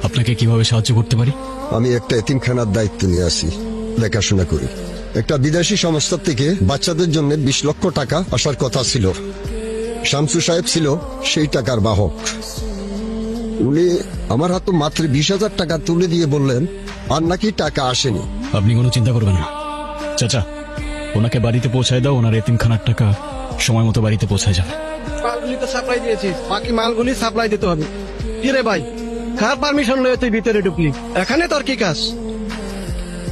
আপনাকে কিভাবে সাহায্য করতে পারি? আমি একটা এতিমখানার দায়িত্ব নিয়ে আসি, দেখাশোনা করি। একটা বিদেশি সংস্থা থেকে বাচ্চাদের জন্য 20 লক্ষ টাকা আসার কথা ছিল। শামসু সাহেব ছিল সেই টাকার বাহক। উনি আমার হাতে মাত্র 20,000 টাকা তুলে দিয়ে বললেন আর নাকি টাকা আসেনি। আপনি কোনো চিন্তা করবেন না চাচা, ওনাকে বাড়িতে পৌঁছায় দাও, ওনার এতিমখানার টাকা সময় মতো বাড়িতে পৌঁছায় যাবে। মালগুলি তো সাপ্লাই দিয়েছিস, বাকি মালগুলি সাপ্লাই দিতে হবে। কি রে ভাই, কার পারমিশন লয়ে তুই ভিতরে ঢুকলি? এখানে তোর কি কাজ?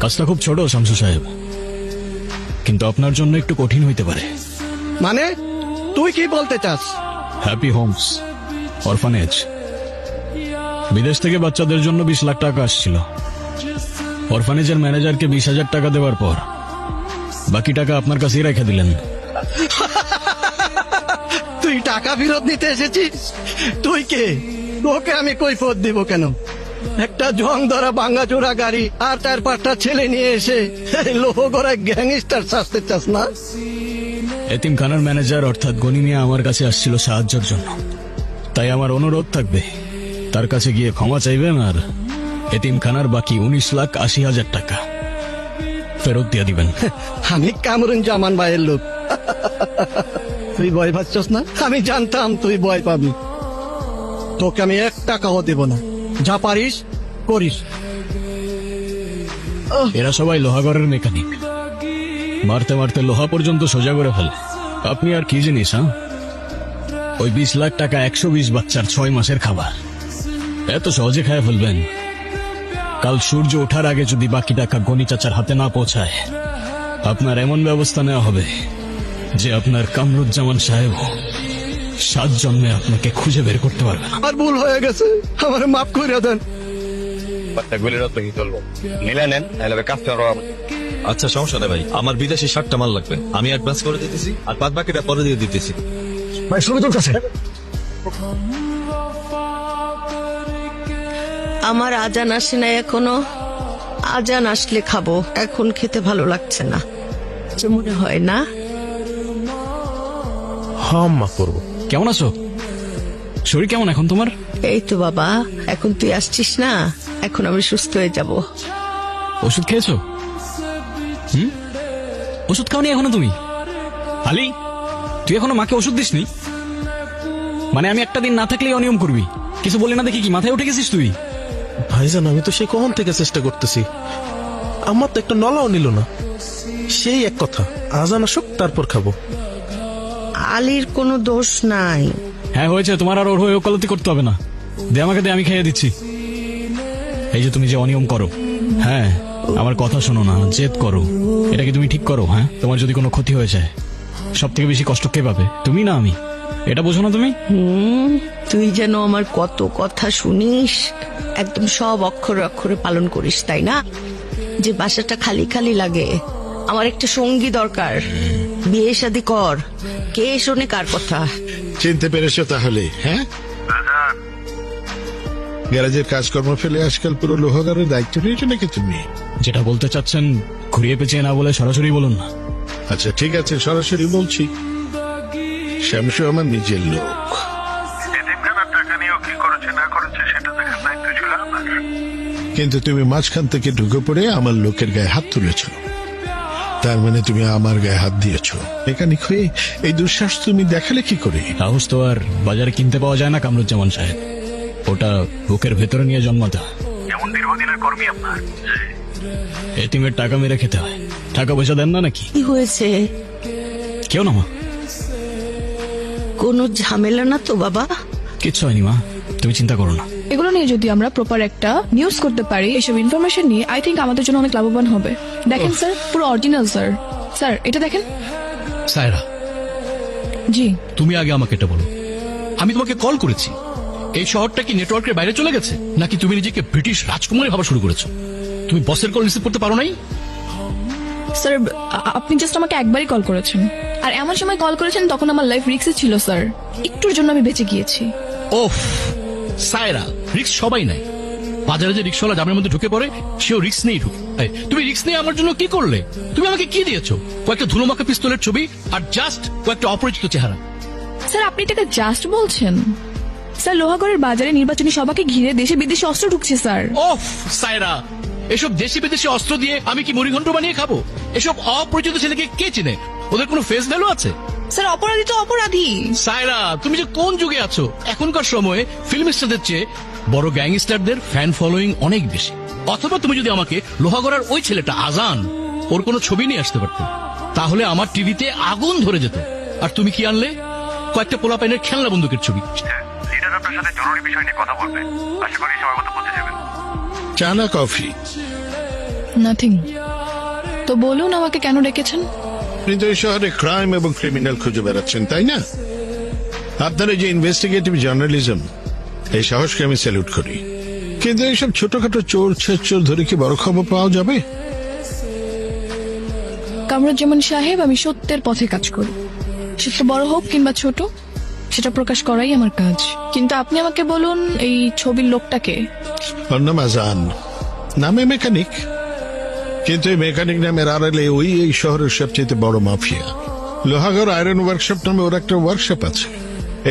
কাজটা খুব ছোট শামসু সাহেব, কিন্তু আপনার জন্য একটু কঠিন হইতে পারে। মানে তুই কি বলতে চাস? হ্যাপি হোমস অরফানেজ, বিদেশ থেকে বাচ্চাদের জন্য 20 লাখ টাকা আসছিল। অরফানেজের ম্যানেজারকে 20,000 টাকা দেওয়ার পর বাকি টাকা আপনার কাছেই রেখে দিলেন। তুই টাকা ফেরত নিতে এসেছিস? তুই কে? তোকে আমি কৈফিয়ত দিব কেন? একটা জং ধরা ভাঙ্গা চোরা গাড়ি আর 4-5টা ছেলে নিয়ে এসে লোহ গড়ায় গ্যাংস্টার শাস্তে চাস না? এতিমখানার ম্যানেজার অর্থাৎ গনি মিয়া আমার কাছে আসছিল সাহায্যের জন্য, তাই আমার অনুরোধ থাকবে তার কাছে গিয়ে ক্ষমা চাইবেন আর এতিমখানার বাকি 19,80,000 টাকা ফেরত দিয়ে দিবেন। আমি কামরুন জামান ভাইয়ের লোক। তুই ভয় পাচ্ছস না? আমি জানতাম তুই ভয় পাবি। তোকে আমি 1 টাকাও দেব না, যা পারিস করিস। এরা সবাই লোহাগড়ের মেকানিক, মারতে মারতে লোহা পর্যন্ত সোজা করে ফেলে। আপনি আর কি জিনিস? ওই 20 লাখ টাকা 120 বাচ্চার 6 মাসের খাবার এত সহজে খায় ফেলবেন? কাল সূর্য ওঠার আগে যদি বাকি টাকা গনি চাচার হাতে না পৌঁছায়, আপনার এমন ব্যবস্থা নেওয়া হবে যে আপনার কামরুজ্জামান সাহেব 7 জন্মে আপনাকে খুঁজে বের করতে পারবে না। আর ভুল হয়ে গেছে, আমার মাফ করে দেন। আচ্ছা সমস্যা নেই ভাই, আমার বিদেশি 60টা মাল লাগবে, আমি অ্যাডভান্স করে দিতেছি আর বাদ বাকিটা পরে দিয়ে দিতেছি। ভাই ছবি তুলতেছে। আমার আজান আসে না এখনো। আজান আসলে খাবো, এখন খেতে ভালো লাগছে না। যে মনে হয় না। হ্যাঁ মা, করবো। কেমন আছো? শরীর কেমন এখন তোমার? এই তো বাবা, এখন তুই আসছিস না, এখন আমি সুস্থ হয়ে যাব। ওষুধ খেয়েছো? ওষুধ খাওনি এখনো তুমি? আলি, তুই এখনো মাকে ওষুধ দিসনি? মানে আমি একটা দিন না থাকলেই অনিয়ম করবি? কিছু বলি না দেখি কি মাথায় উঠে গেছিস তুই? ভাইজান, আমি তো সেই কখন থেকে চেষ্টা করতেছি, আমার তো একটা নলাও নিল না। সেই এক কথা, আজান আসুক তারপর খাবো। আলীর কোনো দোষ নাই। হ্যাঁ হয়েছে, তোমার আর ওর হয়ে ওকালতি করতে হবে না। দে আমাকে, দে, আমি খেয়ে দিচ্ছি। এই যে তুমি যে অনিয়ম করো, হ্যাঁ আমার কথা শোনো না, জেদ করো, এটা কি তুমি ঠিক করো? হ্যাঁ, তোমার যদি কোনো ক্ষতি হয়ে যায় সব থেকে বেশি কষ্ট কে পাবে? তুমি না আমি? এটা বোঝো না তুমি? তুই যেন আমার কত কথা শুনিস, একদম সব অক্ষরে অক্ষরে পালন করিস, তাই না? যে বাসাটা খালি খালি লাগে। আমার একটা সঙ্গী দরকার, বিয়ে শাদী কর। কে শোনে কার কথা? চিনতে পেরেছো তাহলে? হ্যাঁ, গ্যারেজের কাজকর্ম ফেলে আজকাল পুরো লোহাগারের দায়িত্ব নিয়েছো নাকি তুমি? যেটা বলতে চাচ্ছেন ঘুরিয়ে পেঁচিয়ে না বলে সরাসরি বলুন না। আচ্ছা ঠিক আছে, সরাসরি বলছি, শামসু আমার নিজের লোক। কিন্তু তুমি মাঝখান থেকে ঢুকে পড়ে আমার লোকের গায়ে হাত তুলেছ, তার মানে তুমি আমার গায়ে হাত দিয়েছ। মেকানিক হয়ে এই দুঃসাহস তুমি দেখালে কি করে? সাহস তো আর বাজারে কিনতে পাওয়া যায় না কামরুজ্জামান সাহেব, ওটা বুকের ভেতরে নিয়ে জন্মাতে হয়। এতিমের টাকা মেরে খেতে হয়, টাকা পয়সা দেন না নাকি? কি হয়েছে? কেউ না মা, কোনো ঝামেলা না তো বাবা? কিচ্ছু হয়নি মা, তুমি চিন্তা করো না। এগুলো নিয়ে যদি আমরা প্রপার একটা নিউজ করতে পারি, এসব ইনফরমেশন নিয়ে, আই থিঙ্ক আমাদের জন্য অনেক লাভবান হবে। দেখেন স্যার, পুরো অরিজিনাল স্যার। স্যার এটা দেখেন। সায়রা, জি। তুমি আগে আমাকে এটা বলো, আমি তোমাকে কল করেছি, এই শহরটা কি নেটওয়ার্কের বাইরে চলে গেছে নাকি তুমি নিজেকে ব্রিটিশ রাজকুমারী ভাবা শুরু করেছো? তুমি বসের কল রিসিভ করতে পারো নাই? স্যার আপনি জাস্ট আমাকে একবারই কল করেছেন, আর এমন সময় কল করেছেন তখন আমার লাইফ রিস্কে ছিল স্যার। একটুর জন্য আমি বেঁচে গিয়েছি। ওফ সায়রা, রিস্ক সবাই নাই। বাজারে যে রিক্সাওয়ালা জামের মধ্যে ঢুকে পড়ে সেও রিস্ক নেই ঢুকে। তুমি রিস্ক নিয়ে আমার জন্য কি করলে? তুমি আমাকে কি দিয়েছো? কয়েকটা ধুলোমাখা পিস্তলের ছবি আর জাস্ট কয়েকটা অপরিচিত চেহারা। স্যার আপনি এটাকে জাস্ট বলছেন? স্যার লোহাগড়ের বাজারে নির্বাচনী সভাকে ঘিরে দেশে বিদেশে অস্ত্র ঢুকছে স্যার। ওফ সায়রা, এসব দেশি বিদেশি অস্ত্র দিয়ে আমি কি মুড়িঘণ্ট বানিয়ে খাবো? এসব অপরিচিত ছেলেকে কে চিনে? ওদের কোনো ফেস ভ্যালু আছে? স্যার অপরাধী তো অপরাধী। সায়রা, তুমি যে কোন যুগে আছো? এখনকার সময়ে ফিল্ম স্টারদের চেয়ে বড় গ্যাংস্টারদের ফ্যান ফলোয়িং অনেক বেশি। অথবা তুমি যদি আমাকে লোহাগড়ার ওই ছেলেটা আজান, ওর কোনো ছবি নিয়ে আসতে পারতে, তাহলে আমার টিভিতে আগুন ধরে যেত। আর তুমি কি আনলে? কয়েকটা পোলাপাইনের খেলনা বন্দুকের ছবি। লিডার আপনার সাথে জরুরি বিষয় নিয়ে কথা বলবে, আশা করি সময় মতো পৌঁছে যাবেন। চা না কফি? নাথিং। তো বলুন আমাকে কেন ডেকেছেন? আপনি তো এই শহরে ক্রাইম এবং ক্রিমিনাল খুঁজে বেড়াচ্ছেন, তাই না? আপনার এই যে ইনভেস্টিগেটিভ জার্নালিজম, এই সাহসকে আমি স্যালুট করি। কিন্তু এইসব ছোটখাটো চোর ছেচোর ধরে কি বড় খবর পাওয়া যাবে? কামরুজ্জামান সাহেব, আমি সত্যের পথে কাজ করি। সেটা বড় হোক কিংবা ছোট, সেটা প্রকাশ করাই আমার কাজ। কিন্তু আপনি আমাকে বলুন, এই ছবির লোকটাকে? ওর নাম আজান, নামে মেকানিক, কিন্তু এই মেকানিক নামের আড়ালে ওই এই শহরের সবচেয়ে বড় মাফিয়া। লোহাগড় আয়রন ওয়ার্কশপ নামে ওর একটা ওয়ার্কশপ আছে।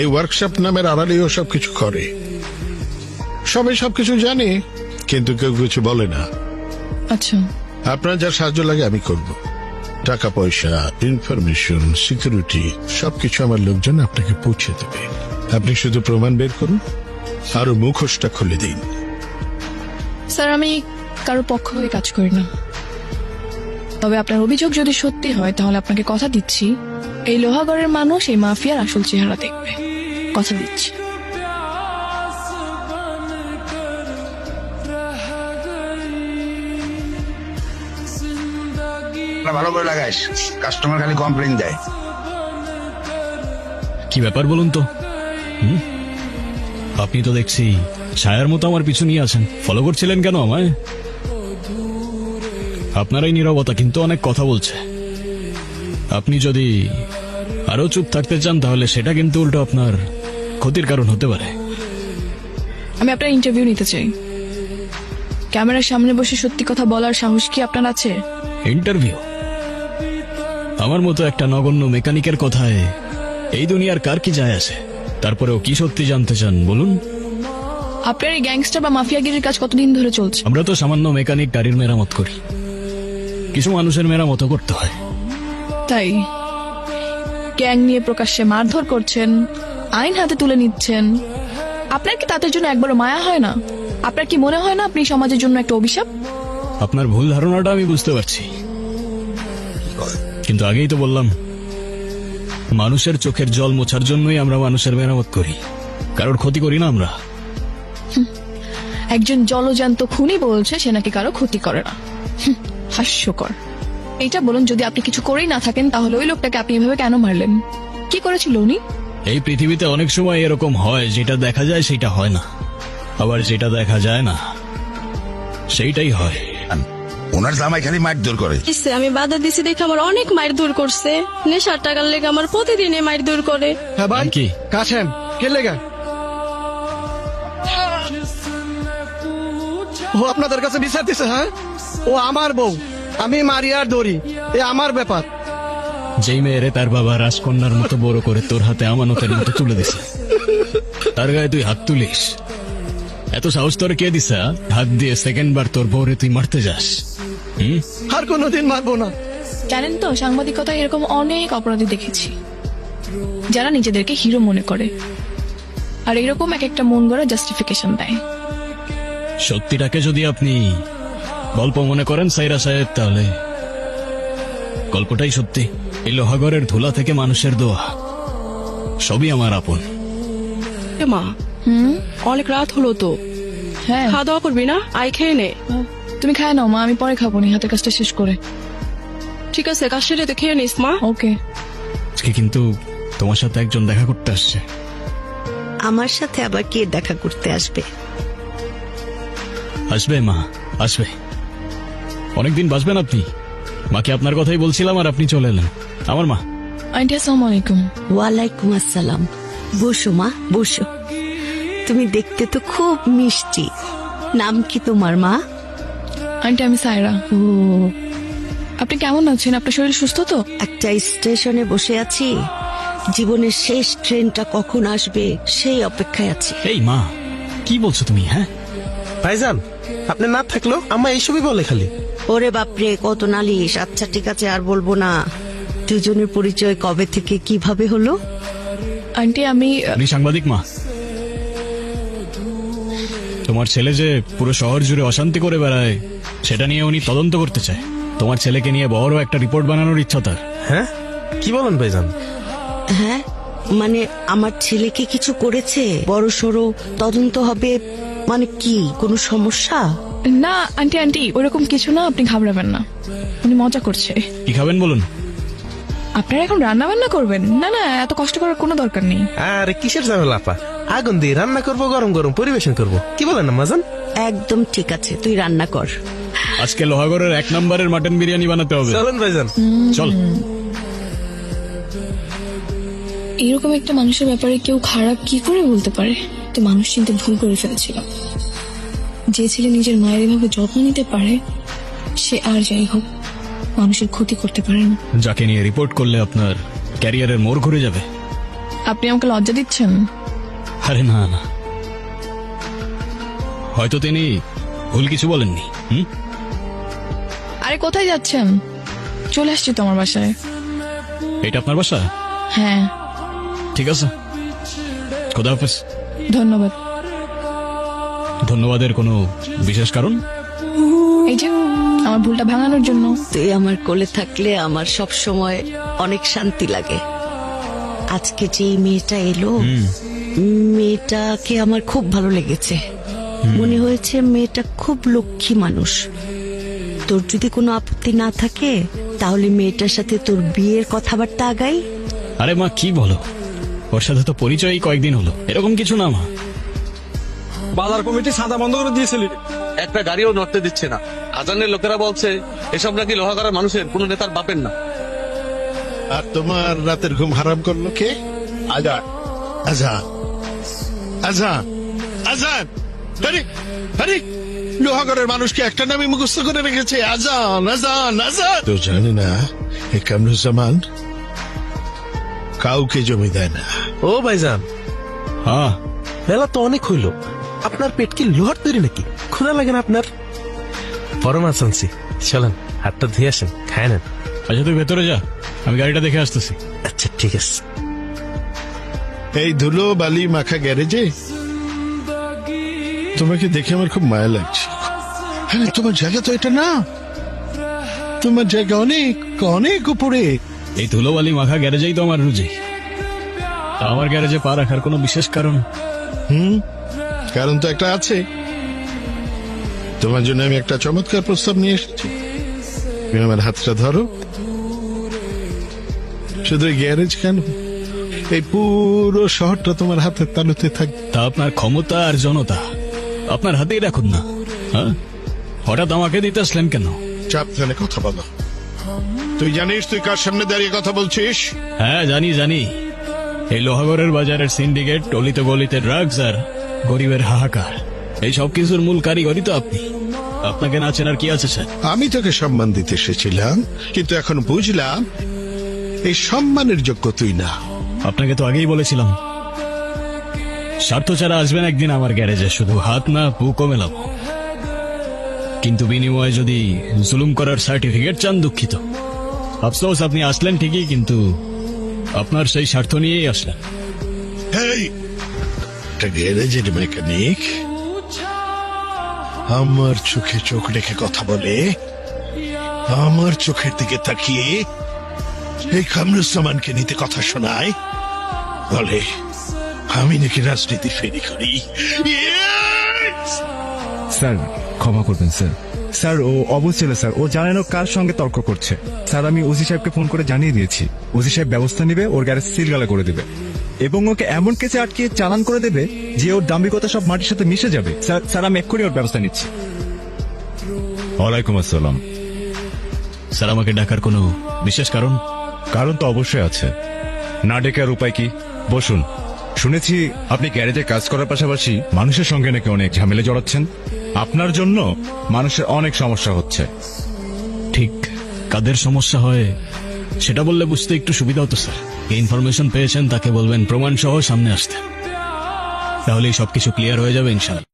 এই ওয়ার্কশপ নামের আড়ালে ও সবকিছু করে। সবাই সবকিছু জানে, কিন্তু কেউ কিছু বলে না। আচ্ছা, আপনার যা সাহায্য লাগে আমি করব। টাকা পয়সা, ইনফরমেশন, সিকিউরিটি সবকিছু আমার লোকজন আপনাকে পৌঁছে দেবে। আপনি শুধু প্রমাণ বের করুন আর ওর মুখোশটা খুলে দিন। স্যার আমি কারো পক্ষ হয়ে কাজ করি না। তবে আপনার অভিযোগ যদি সত্যি হয়, তাহলে আপনাকে কথা দিচ্ছি, এই লোহাগড়ের মানুষ এই মাফিয়ার আসল চেহারা দেখবে। কথা দিচ্ছি। ভালো করে লাগাইস, কাস্টমার খালি কমপ্লেইন দেয়। কি ব্যাপার বলুন তো? আপনি তো দেখছি ছায়ার মতো আমার পিছু নিয়ে আছেন। ফলো করছিলেন কেন আমায়? আপনার এই নীরবতা কিন্তু অনেক কথা বলছে। আপনি যদি আরো চুপ থাকতে চান, তাহলে সেটা কিন্তু উল্টো আপনার ক্ষতির কারণ হতে পারে। আমি আপনার ইন্টারভিউ নিতে চাই। ক্যামেরার সামনে বসে সত্যি কথা বলার সাহস কি আপনার আছে? ইন্টারভিউ? আমার মতো একটা নগণ্য মেকানিকের কথায় এই দুনিয়ার কার কি যায় আসে? তারপরেও কি সত্যি জানতে চান বলুন? আপনার এই গ্যাংস্টার বা মাফিয়াগিরির কাজ কতদিন ধরে চলছে? আমরা তো সামান্য মেকানিক, গাড়ির মেরামত করি। কিছু মানুষের মেরামতও করতে হয়। তাই গ্যাং নিয়ে প্রকাশ্যে মারধর করছেন, আইন হাতে তুলে নিচ্ছেন। আপনার কি তাদের জন্য একবারও মায়া হয় না? আপনার কি মনে হয় না আপনি সমাজের জন্য একটা অভিশাপ? আপনার ভুল ধারণাটা আমি বুঝতে পারছি, কিন্তু আগেই তো বললাম, মানুষের চোখের জল মোছার জন্যই আমরা মানুষের মেরামত করি, কারোর ক্ষতি করি না আমরা। একজন জলজান্ত খুনি বলছে সে নাকি কারো ক্ষতি করে না। হাস্যকর। এইটা বলুন, যদি আপনি কিছু করেই না থাকেন, তাহলে ওই লোকটাকে আপনি এভাবে কেন মারলেন? কি করেছিল উনি? এই পৃথিবীতে অনেক সময় এরকম হয়, যেটা দেখা যায় সেটা হয় না, আবার যেটা দেখা যায় না সেইটাই হয়। ওনার জামাই খালি মারধর করে। আমি বাধা দিছি দেখে আমার অনেক মারধর করছে। নেশার টাকার লেগে আমার প্রতিদিনে মারধর করে। হ্যাঁ ভাই, কি কাছেম কে লেগা? ও আপনাদের কাছে বিচার দিছে? হ্যাঁ, ও আমার বউ, আমি মারিয়ার দড়ি, এ আমার ব্যাপার। যেই মেয়েরে তার বাবা রাজকন্যার মতো বড় করে তোর হাতে আমানতের মতো তুলে দিছে, তার গায়ে তুই হাত তুলিস? এত সাহস তোর কে দিছে? হাত দিয়ে সেকেন্ড বার তোর বউরে তুই মারতে যাস? আর কোনোদিন মারবো না। জানেন তো, সাংবাদিকতায় এরকম অনেক অপরাধী দেখেছি যারা নিজেদেরকে হিরো মনে করে, আর এরকম এক একটা মন গড়া জাস্টিফিকেশন দেয়। সত্যিটাকে যদি আপনি গল্প মনে করেন সাইরা সাহেব, তাহলে গল্পটাই সত্যি। এই লোহাগড়ের ধুলা থেকে মানুষের দোয়া, সবই আমার আপন। মা, অনেক রাত হলো তো, হ্যাঁ খাওয়া দাওয়া করবি না? আই খেয়ে নে। তুমি খায় নাও মা, আমি পরে খাবো নি, হাতের কাজটা শেষ করে। ঠিক আছে, কাজ সেরে তো খেয়ে নিস মা। ওকে। আজকে কিন্তু তোমার সাথে একজন দেখা করতে আসছে। আমার সাথে আবার কে দেখা করতে আসবে? আসবে মা, আসবে। অনেকদিন বাঁচবেন আপনি। মাকে আপনার কথাই বলছিলাম আর আপনি চলে এলেন। আমার মা। আন্টি আসসালামু আলাইকুম। ওয়ালাইকুম আসসালাম। বসো মা, বসো। তুমি দেখতে তো খুব মিষ্টি। নাম কি তোমার মা? আন্টি আমি সায়রা। ও, আপনি কেমন আছেন? আপনার শরীর সুস্থ তো? একটা স্টেশনে বসে আছি, জীবনের শেষ ট্রেনটা কখন আসবে সেই অপেক্ষায় আছি। এই মা, কি বলছো তুমি? হ্যাঁ, ভাইজান আপনি না থাকলেও আম্মা এইসবই বলে খালি। ওরে বাপরে, কত নালিশ। আচ্ছা ঠিক আছে, আর বলবো না। দুজনের পরিচয় কবে থেকে কিভাবে হলো? আন্টি আমি আপনি সাংবাদিক মা। তোমার ছেলে যে পুরো শহর জুড়ে অশান্তি করে বেড়ায়, সেটা নিয়ে উনি তদন্ত করতে চায়। তোমার ছেলেকে নিয়ে বড় একটা রিপোর্ট বানানোর ইচ্ছা তার। হ্যাঁ কি বলেন ভাইজান? হ্যাঁ, মানে আমার ছেলেকে কিছু করেছে, বড় সড়ো তদন্ত হবে। মানে কি, কোনো সমস্যা? না আন্টি আন্টি ওরকম কিছু না, আপনি ঘাবড়াবেন না, উনি মজা করছে। কি খাবেন বলুন? আপনারা এখন রান্না বান্না করবেন? না না, এত কষ্ট করার কোনো দরকার নেই। আরে কিসের ঝামেলা আপা, আগুন দিয়ে রান্না করবো, গরম গরম পরিবেশন করবো। কি বলেন আম্মাজান? একদম ঠিক আছে, তুই রান্না কর। আজকে লোহাগড়ের 1 নম্বরের মাটন বিরিয়ানি বানাতে হবে। চলেন ভাইজান। চল। এরকম একটা মানুষের ব্যাপারে কেউ খারাপ কি করে বলতে পারে? তো মানুষ চিনতে ভুল করে ফেলেছিল। যে ছেলে নিজের মায়ের এভাবে যত্ন নিতে পারে, সে আর যাই হোক মানুষের ক্ষতি করতে পারে না। যাকে নিয়ে রিপোর্ট করলে আপনার ক্যারিয়ারের মোড় ঘুরে যাবে। আপনি আমাকে লজ্জা দিচ্ছেন? আরে না না, হয়তো তিনি ভুল কিছু বলেননি। আরে কোথায় যাচ্ছেন? চলে আসছি তো আমার বাসায়। এটা আপনার বাসা? হ্যাঁ। ঠিক আছে, খোদা হাফেজ। ধন্যবাদ। ধন্যবাদের কোনো বিশেষ কারণ? এই যে আমার ভুলটা ভাঙানোর জন্য। তুই আমার কোলে থাকলে আমার সব সময় অনেক শান্তি লাগে। আজকে যে মেয়েটা এলো, মেয়েটাকে আমার খুব ভালো লেগেছে। মনে হয়েছে মেয়েটা খুব লক্ষ্মী মানুষ। তোর যদি কোনো আপত্তি না থাকে তাহলে মেয়েটার সাথে তোর বিয়ের কথাবার্তা আগাই। আরে মা, কি বলো? ওর সাথে তো পরিচয়ই কয়েকদিন হলো। এরকম কিছু না মা। বাজার কমিটি সাদা বন্ধ করে দিয়েছিল, একটা গাড়িও নড়তে দিচ্ছে না। আজানের লোকেরা বলছে এসব নাকি লোহাগড়ার মানুষের কোন নেতার বাপের না। আর তোমার রাতের ঘুম হারাম করলো কে? আজান, আজান, আজান, আজান। আরে আরে, লোহাগড়ের মানুষকে একটা নামই মুখস্থ করে রেখেছে, আজান, আজান, আজান। তো জানি না এ কামরুজ্জামান কাউকে জমি দেয় না। ও ভাইজান, হ্যাঁ, বেলা তো অনেক হইল। আপনার পেট কি লোহার তৈরি নাকি? ক্ষুধা লাগে না আপনার? বড় মাছ আনছি, চলেন হাতটা ধুয়ে আসেন, খায় নেন। আচ্ছা তুই ভেতরে যা, আমি গাড়িটা দেখে আসতেছি। আচ্ছা ঠিক আছে। এই ধুলো বালি মাখা গ্যারেজে তোমাকে দেখে আমার খুব মায়া লাগছে। হ্যাঁ, তোমার জায়গা তো এটা না, তোমার জায়গা অনেক অনেক উপরে। এই ধুলোবালি মাখা গ্যারেজেই তো আমার রুজি। তা আমার গ্যারেজে পা রাখার কোনো বিশেষ কারণ? কারণ তো একটা আছে। তোমার জন্য আমি একটা চমৎকার প্রস্তাব নিয়ে এসেছি। তুমি আমার হাতটা ধরো। শুধু এই গ্যারেজ কেন, এই পুরো শহরটা তোমার হাতের তালুতে থাকবে। তা আপনার ক্ষমতা আর জনতা আপনার হাতেই রাখুন না। হ্যাঁ, হঠাৎ আমাকে দিতে আসলেন কেন? চাপ ফেলে কথা বলো। তুই জানিস তুই কার সামনে দাঁড়িয়ে কথা বলছিস? হ্যাঁ জানি জানি। এই লোহাগড়ের বাজারের সিন্ডিকেট, টলিতে গলিতে ড্রাগস আর গরিবের হাহাকার, এই সব কিছুর মূল কারিগরই তো আপনি। আপনাকে না চেনার কি আছে স্যার? আমি তোকে সম্মান দিতে এসেছিলাম, কিন্তু এখন বুঝলাম এই সম্মানের যোগ্য তুই না। আপনাকে তো আগেই বলেছিলাম, স্বার্থ ছাড়া আসবেন একদিন আমার গ্যারেজে, শুধু হাত না বুকও মেলাবো। কিন্তু বিনিময়ে যদি জুলুম করার সার্টিফিকেট চান, দুঃখিত। আফসোস, আপনি আসলেন ঠিকই, কিন্তু আপনার সেই স্বার্থ নিয়েই আসলেন। এই, একটা গ্যারেজের মেকানিক আমার চোখে চোখ রেখে কথা বলে, আমার চোখের দিকে তাকিয়ে এই কামরুজ্জামানকে নিতে কথা শোনায়, বলে আমি নাকি রাজনীতি ফেরি করি। স্যার ক্ষমা করবেন স্যার। স্যার ও অবুঝ ছিল স্যার, ও জানে না কার সঙ্গে তর্ক করছে। স্যার আমি ওসি সাহেবকে ফোন করে জানিয়ে দিয়েছি, ওসি সাহেব ব্যবস্থা নেবে, ওর গ্যারেজ সিলগালা করে দেবে এবং ওকে এমন কেসে আটকে চালান করে দেবে যে ওর দাম্ভিকতা সব মাটির সাথে মিশে যাবে। স্যার স্যার আমি এক্ষুনি ওর ব্যবস্থা নিচ্ছি। ওয়ালাইকুম আসসালাম। স্যার, আমাকে ডাকার কোনো বিশেষ কারণ? কারণ তো অবশ্যই আছে, না ডেকে আর উপায় কি? বসুন। শুনেছি আপনি গ্যারেজে কাজ করার পাশাপাশি মানুষের সঙ্গে নাকি অনেক ঝামেলা জড়াচ্ছেন। আপনার জন্য মানুষের অনেক সমস্যা হচ্ছে। ঠিক কাদের সমস্যা হয় সেটা বললে বুঝতে একটু সুবিধা হতো স্যার। ইনফরমেশন পেয়েছেন তাকে বলবেন প্রমাণ সহ সামনে আসতে, তাহলেই সবকিছু ক্লিয়ার হয়ে যাবে ইনশাল্লাহ।